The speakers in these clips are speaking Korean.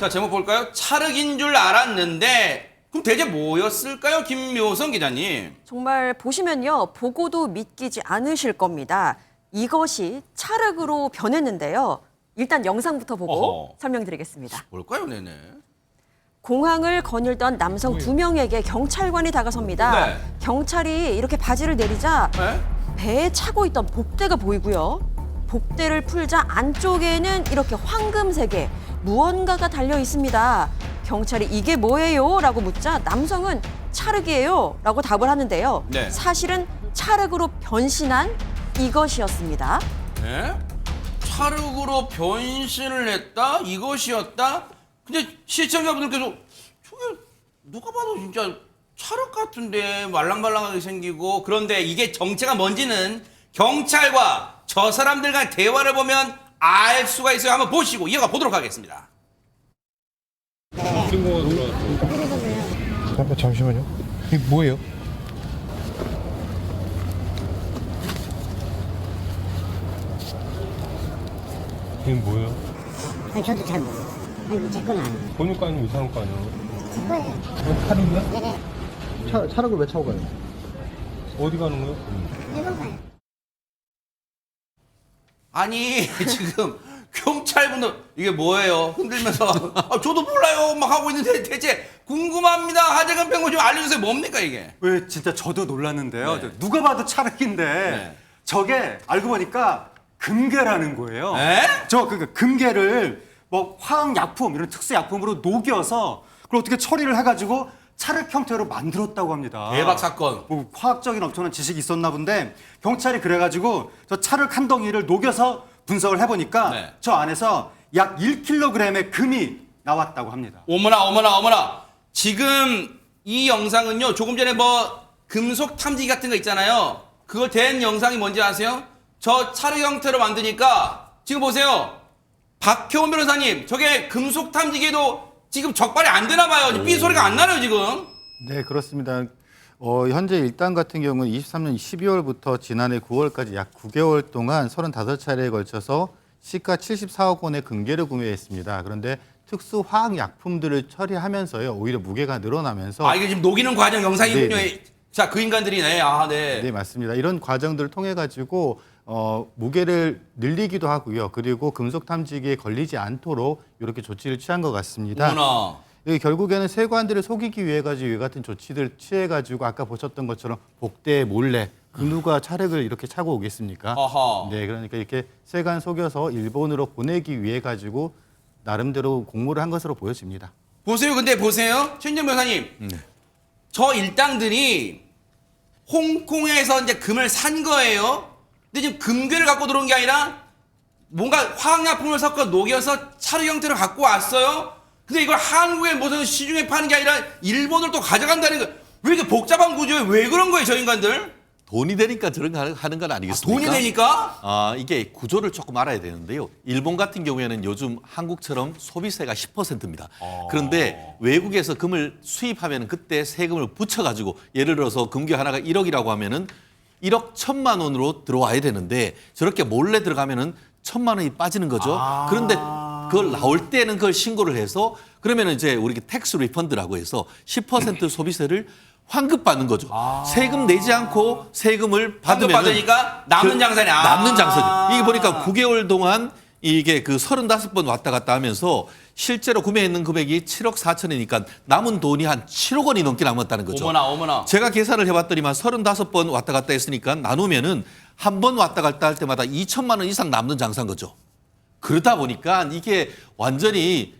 자, 제목 볼까요? 찰흙인 줄 알았는데 그럼 대체 뭐였을까요? 김묘성 기자님. 정말 보시면요. 보고도 믿기지 않으실 겁니다. 이것이 찰흙으로 변했는데요. 일단 영상부터 보고 어허. 설명드리겠습니다. 뭘까요, 네네? 공항을 거닐던 남성 2명에게 경찰관이 다가섭니다. 네. 경찰이 이렇게 바지를 내리자 네? 배에 차고 있던 복대가 보이고요. 복대를 풀자 안쪽에는 이렇게 황금색의 무언가가 달려 있습니다. 경찰이 이게 뭐예요? 라고 묻자 남성은 찰흙이에요. 라고 답을 하는데요. 네. 사실은 찰흙으로 변신한 이것이었습니다. 네? 찰흙으로 변신을 했다? 이것이었다? 근데 시청자분들께서 저게 누가 봐도 진짜 찰흙 같은데 말랑말랑하게 생기고 그런데 이게 정체가 뭔지는 경찰과 저 사람들과의 대화를 보면 알 수가 있어요. 한번 보시고 이어가 보도록 하겠습니다. 신고가 들어왔어. 잠깐 잠시만요. 이게 뭐예요? 이게 뭐예요? 아니, 저도 잘 모르겠어요. 아니, 제 건 아니에요. 보니까 아니면 이상한 거 아니에요? 제 거예요. 이건 탈인가? 차량을 왜 차고 가요? 어디 가는 거예요? 일본 가요. 아니 지금 경찰분들 이게 뭐예요? 흔들면서 저도 몰라요 막 하고 있는데 대체 궁금합니다. 하재근 평론 좀 알려주세요. 뭡니까 이게? 왜 진짜 저도 놀랐는데요. 네. 누가 봐도 찰흙인데 네. 저게 알고 보니까 금괴라는 거예요. 에? 저 그 금괴를 뭐 화학약품 이런 특수약품으로 녹여서 그걸 어떻게 처리를 해가지고 찰흙 형태로 만들었다고 합니다. 대박 사건. 뭐 화학적인 엄청난 지식이 있었나 본데 경찰이 그래가지고 저 찰흙 한 덩이를 녹여서 분석을 해보니까 네. 저 안에서 약 1kg의 금이 나왔다고 합니다. 어머나. 지금 이 영상은요. 조금 전에 뭐 금속 탐지기 같은 거 있잖아요. 그걸 댄 영상이 뭔지 아세요? 저 찰흙 형태로 만드니까 지금 보세요. 박효원 변호사님, 저게 금속 탐지기에도 지금 적발이 안 되나 봐요. 삐 소리가 안 나요 지금. 네, 그렇습니다. 현재 일단 같은 경우는 23년 12월부터 지난해 9월까지 약 9개월 동안 35차례에 걸쳐서 시가 74억 원의 금괴를 구매했습니다. 그런데 특수 화학 약품들을 처리하면서요, 오히려 무게가 늘어나면서 이게 지금 녹이는 과정 영상이군요. 네. 자, 그 인간들이네. 네. 네, 맞습니다. 이런 과정들을 통해 가지고 무게를 늘리기도 하고요. 그리고 금속 탐지기에 걸리지 않도록 이렇게 조치를 취한 것 같습니다. 어머나. 결국에는 세관들을 속이기 위해 가지고 이 같은 조치들 취해 가지고 아까 보셨던 것처럼 복대에 몰래 누가 찰흙을 이렇게 차고 오겠습니까? 아하. 네, 그러니까 이렇게 세관 속여서 일본으로 보내기 위해 가지고 나름대로 공모를 한 것으로 보여집니다. 보세요. 근데 보세요. 최인정 변호사님. 저 일당들이 홍콩에서 이제 금을 산 거예요. 근데 지금 금괴를 갖고 들어온 게 아니라 뭔가 화학약품을 섞어 녹여서 찰흙 형태로 갖고 왔어요. 근데 이걸 한국에 무슨 시중에 파는 게 아니라 일본으로 또 가져간다는 거. 왜 이렇게 복잡한 구조에 왜 그런 거예요, 저 인간들? 돈이 되니까 저런 거 하는 건 아니겠습니까? 돈이 되니까? 이게 구조를 조금 알아야 되는데요. 일본 같은 경우에는 요즘 한국처럼 소비세가 10%입니다. 그런데 외국에서 금을 수입하면 그때 세금을 붙여가지고 예를 들어서 금괴 하나가 1억이라고 하면은 1억 1천만 원으로 들어와야 되는데 저렇게 몰래 들어가면은 1천만 원이 빠지는 거죠. 그런데 그걸 나올 때는 그걸 신고를 해서 그러면은 이제 우리 텍스 리펀드라고 해서 10% 소비세를 환급받는 거죠. 세금 내지 않고 세금을 받으면 받으니까 남는 장사네. 남는 장사죠. 이게 보니까 9개월 동안 이게 그 35번 왔다 갔다 하면서 실제로 구매했는 금액이 7억 4천이니까 남은 돈이 한 7억 원이 넘게 남았다는 거죠. 어머나. 제가 계산을 해봤더니만 35번 왔다 갔다 했으니까 나누면은 한 번 왔다 갔다 할 때마다 2천만 원 이상 남는 장사인 거죠. 그러다 보니까 이게 완전히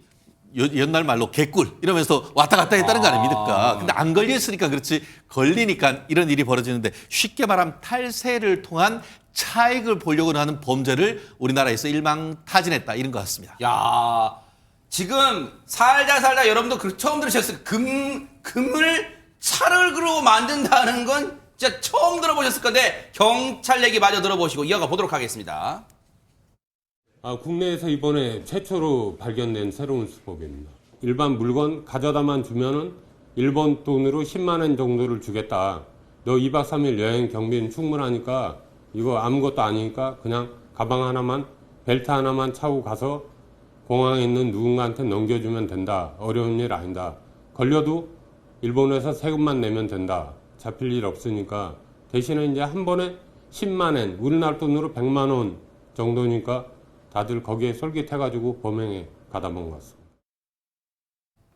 옛날 말로 개꿀 이러면서 왔다 갔다 했다는 거 아닙니까? 근데 안 걸렸으니까 그렇지 걸리니까 이런 일이 벌어지는데 쉽게 말하면 탈세를 통한 차익을 보려고 하는 범죄를 우리나라에서 일망타진했다 이런 것 같습니다. 야, 지금 살다 여러분도 처음 들으셨어요. 금을 찰흙으로 만든다는 건 진짜 처음 들어보셨을 건데 경찰 얘기 마저 들어보시고 이어가 보도록 하겠습니다. 국내에서 이번에 최초로 발견된 새로운 수법입니다. 일반 물건 가져다만 주면은 일본 돈으로 10만 원 정도를 주겠다. 너 2박 3일 여행 경비는 충분하니까 이거 아무것도 아니니까 그냥 가방 하나만 벨트 하나만 차고 가서 공항에 있는 누군가한테 넘겨주면 된다. 어려운 일 아니다. 걸려도 일본에서 세금만 내면 된다. 잡힐 일 없으니까 대신에 이제 한 번에 10만 엔, 우리나라 돈으로 100만 원 정도니까 다들 거기에 솔깃해가지고 범행에 가담한 것 같습니다.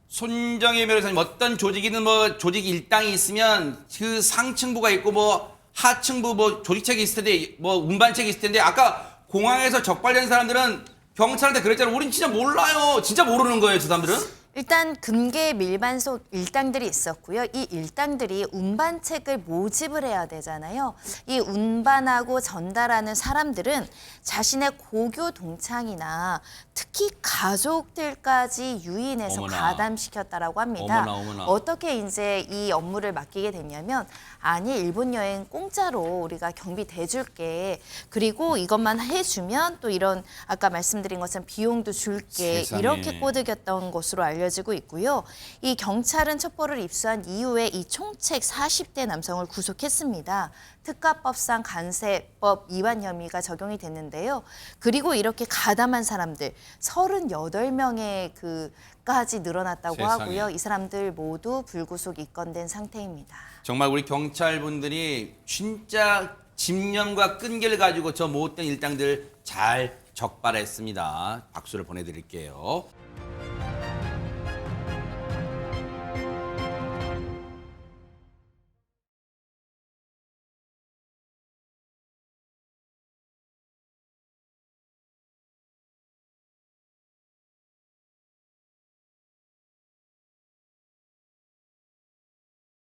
손정혜 변호사님, 어떤 조직이든 뭐 조직 일당이 있으면 그 상층부가 있고 뭐 하층부 뭐 조직책이 있을 텐데 뭐 운반책이 있을 텐데 아까 공항에서 적발된 사람들은 경찰한테 그랬잖아요. 우린 진짜 몰라요. 진짜 모르는 거예요, 저 사람들은? 일단 금계 밀반속 일당들이 있었고요. 이 일당들이 운반책을 모집을 해야 되잖아요. 이 운반하고 전달하는 사람들은 자신의 고교 동창이나 특히 가족들까지 유인해서 어머나. 가담시켰다라고 합니다. 어머나. 어떻게 이제 이 업무를 맡기게 됐냐면, 아니 일본 여행 공짜로 우리가 경비 대줄게. 그리고 이것만 해주면 또 이런 아까 말씀드린 것처럼 비용도 줄게. 세상에. 이렇게 꼬드겼던 것으로 알려지고 있고요. 이 경찰은 첩보를 입수한 이후에 이 총책 40대 남성을 구속했습니다. 특가법상 간세법 위반 혐의가 적용이 됐는데요. 그리고 이렇게 가담한 사람들 38명의 까지 늘어났다고 세상에. 하고요. 이 사람들 모두 불구속 입건된 상태입니다. 정말 우리 경찰분들이 진짜 집념과 끈기를 가지고 저 못된 일당들 잘 적발했습니다. 박수를 보내드릴게요.